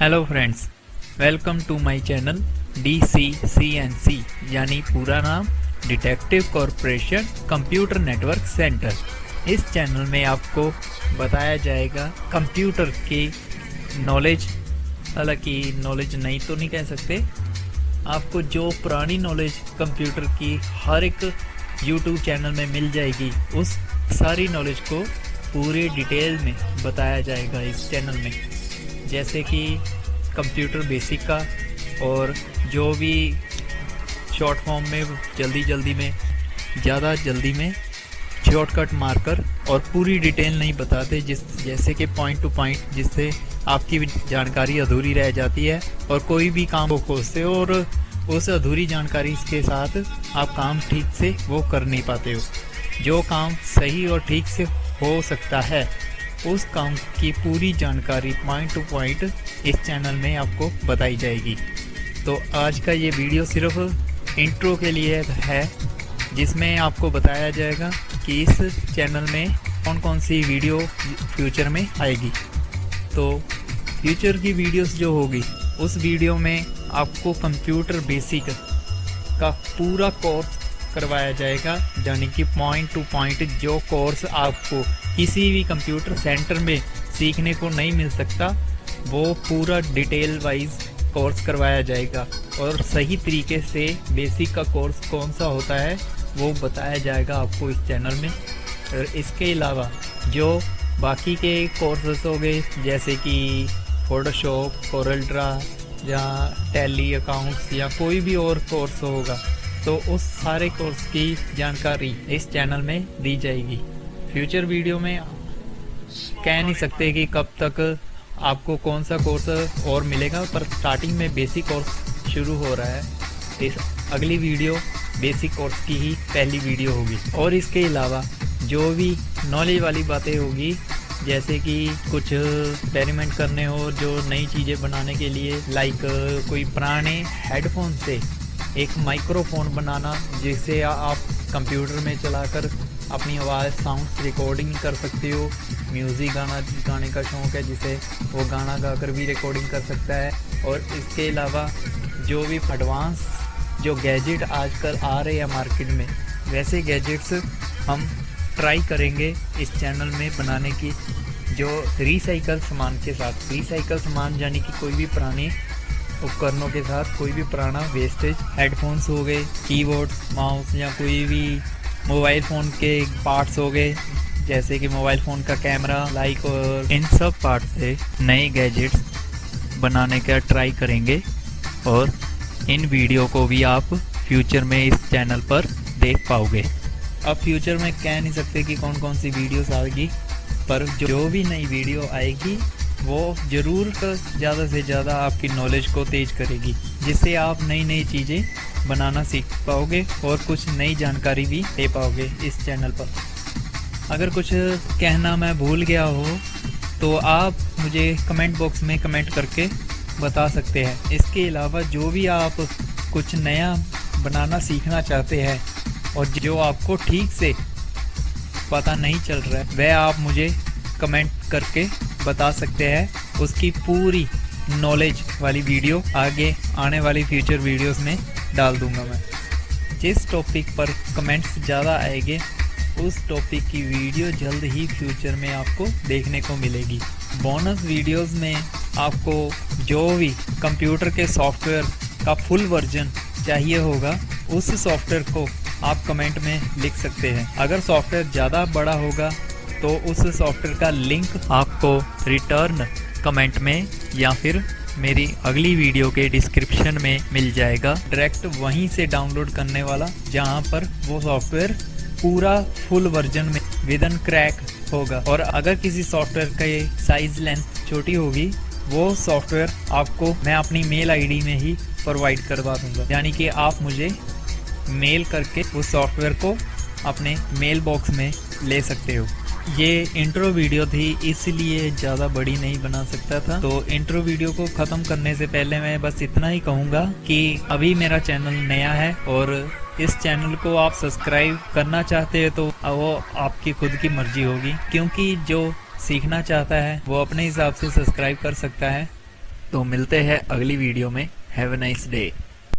Hello friends, welcome to my channel DC-CNC यानी पूरा नाम detective corporation computer network centre. इस चैनल में आपको बताया जाएगा कंप्यूटर की नॉलेज, हालांकि नॉलेज नहीं तो नहीं कह सकते, आपको जो पुरानी नॉलेज कंप्यूटर की हर एक यूट्यूब चैनल में मिल जाएगी, उस सारी नॉलेज को पूरे डिटेल में बताया जाएगा इस चैनल में। जैसे कि कंप्यूटर बेसिक का, और जो भी शॉर्ट फॉर्म में जल्दी में शॉर्टकट मारकर और पूरी डिटेल नहीं बताते, जैसे कि पॉइंट टू पॉइंट, जिससे आपकी जानकारी अधूरी रह जाती है और कोई भी काम को खोजते हो और उस अधूरी जानकारी के साथ आप काम ठीक से वो कर नहीं पाते हो। जो काम सही और ठीक से हो सकता है, उस काम की पूरी जानकारी पॉइंट टू पॉइंट इस चैनल में आपको बताई जाएगी। तो आज का ये वीडियो सिर्फ इंट्रो के लिए है, जिसमें आपको बताया जाएगा कि इस चैनल में कौन कौन सी वीडियो फ्यूचर में आएगी। तो फ्यूचर की वीडियोस जो होगी, उस वीडियो में आपको कंप्यूटर बेसिक का पूरा कोर्स करवाया जाएगा, यानी कि पॉइंट टू पॉइंट जो कोर्स आपको किसी भी कंप्यूटर सेंटर में सीखने को नहीं मिल सकता, वो पूरा डिटेल वाइज कोर्स करवाया जाएगा। और सही तरीके से बेसिक का कोर्स कौन सा होता है वो बताया जाएगा आपको इस चैनल में। और इसके अलावा जो बाकी के कोर्सेस हो गए, जैसे कि फोटोशॉप, कोरल ड्रा या टैली अकाउंट्स या कोई भी और कोर्स होगा, तो उस सारे कोर्स की जानकारी इस चैनल में दी जाएगी। फ्यूचर वीडियो में कह नहीं सकते कि कब तक आपको कौन सा कोर्स और मिलेगा, पर स्टार्टिंग में बेसिक कोर्स शुरू हो रहा है। इस अगली वीडियो बेसिक कोर्स की ही पहली वीडियो होगी। और इसके अलावा जो भी नॉलेज वाली बातें होगी, जैसे कि कुछ एक्सपेरिमेंट करने हो, जो नई चीज़ें बनाने के लिए, लाइक कोई पुराने हेडफोन से एक माइक्रोफोन बनाना, जिसे आप कंप्यूटर में चलाकर अपनी आवाज़ साउंड रिकॉर्डिंग कर सकते हो। म्यूज़िक गाने का शौक़ है जिसे, वो गाना गाकर भी रिकॉर्डिंग कर सकता है। और इसके अलावा जो भी एडवांस जो गैजेट आजकल आ रहे हैं मार्केट में, वैसे गैजेट्स हम ट्राई करेंगे इस चैनल में बनाने की, जो रिसाइकल सामान के साथ। रिसाइकल सामान यानी कि कोई भी पुराने उपकरणों के साथ, कोई भी पुराना वेस्टेज, हेडफोन्स हो गए, कीबोर्ड्स, माउस या कोई भी मोबाइल फ़ोन के पार्ट्स हो गए, जैसे कि मोबाइल फ़ोन का कैमरा, लाइक, और इन सब पार्ट्स से नए गैजेट्स बनाने का ट्राई करेंगे। और इन वीडियो को भी आप फ्यूचर में इस चैनल पर देख पाओगे। अब फ्यूचर में कह नहीं सकते कि कौन कौन सी वीडियोस आएगी, पर जो भी नई वीडियो आएगी वो ज़रूर ज़्यादा से ज़्यादा आपकी नॉलेज को तेज करेगी, जिससे आप नई नई चीज़ें बनाना सीख पाओगे और कुछ नई जानकारी भी दे पाओगे इस चैनल पर। अगर कुछ कहना मैं भूल गया हो तो आप मुझे कमेंट बॉक्स में कमेंट करके बता सकते हैं। इसके अलावा जो भी आप कुछ नया बनाना सीखना चाहते हैं और जो आपको ठीक से पता नहीं चल रहा है, वह आप मुझे कमेंट करके बता सकते हैं। उसकी पूरी नॉलेज वाली वीडियो आगे आने वाली फ्यूचर वीडियोस में डाल दूंगा मैं। जिस टॉपिक पर कमेंट्स ज़्यादा आएंगे, उस टॉपिक की वीडियो जल्द ही फ्यूचर में आपको देखने को मिलेगी। बोनस वीडियोस में आपको जो भी कंप्यूटर के सॉफ्टवेयर का फुल वर्जन चाहिए होगा, उस सॉफ्टवेयर को आप कमेंट में लिख सकते हैं। अगर सॉफ्टवेयर ज़्यादा बड़ा होगा तो उस सॉफ्टवेयर का लिंक आपको रिटर्न कमेंट में या फिर मेरी अगली वीडियो के डिस्क्रिप्शन में मिल जाएगा। डायरेक्ट वहीं से डाउनलोड करने वाला, जहां पर वो सॉफ्टवेयर पूरा फुल वर्जन में विदन क्रैक होगा। और अगर किसी सॉफ्टवेयर का साइज लेंथ छोटी होगी, वो सॉफ्टवेयर आपको मैं अपनी मेल आईडी में ही प्रोवाइड करवा दूंगा, यानी कि आप मुझे मेल करके उस सॉफ्टवेयर को अपने मेल बॉक्स में ले सकते हो। ये इंट्रो वीडियो थी, इसलिए ज़्यादा बड़ी नहीं बना सकता था। तो इंट्रो वीडियो को ख़त्म करने से पहले मैं बस इतना ही कहूँगा कि अभी मेरा चैनल नया है और इस चैनल को आप सब्सक्राइब करना चाहते हैं तो वो आपकी खुद की मर्जी होगी, क्योंकि जो सीखना चाहता है वो अपने हिसाब से सब्सक्राइब कर सकता है। तो मिलते हैं अगली वीडियो में। Have a nice day.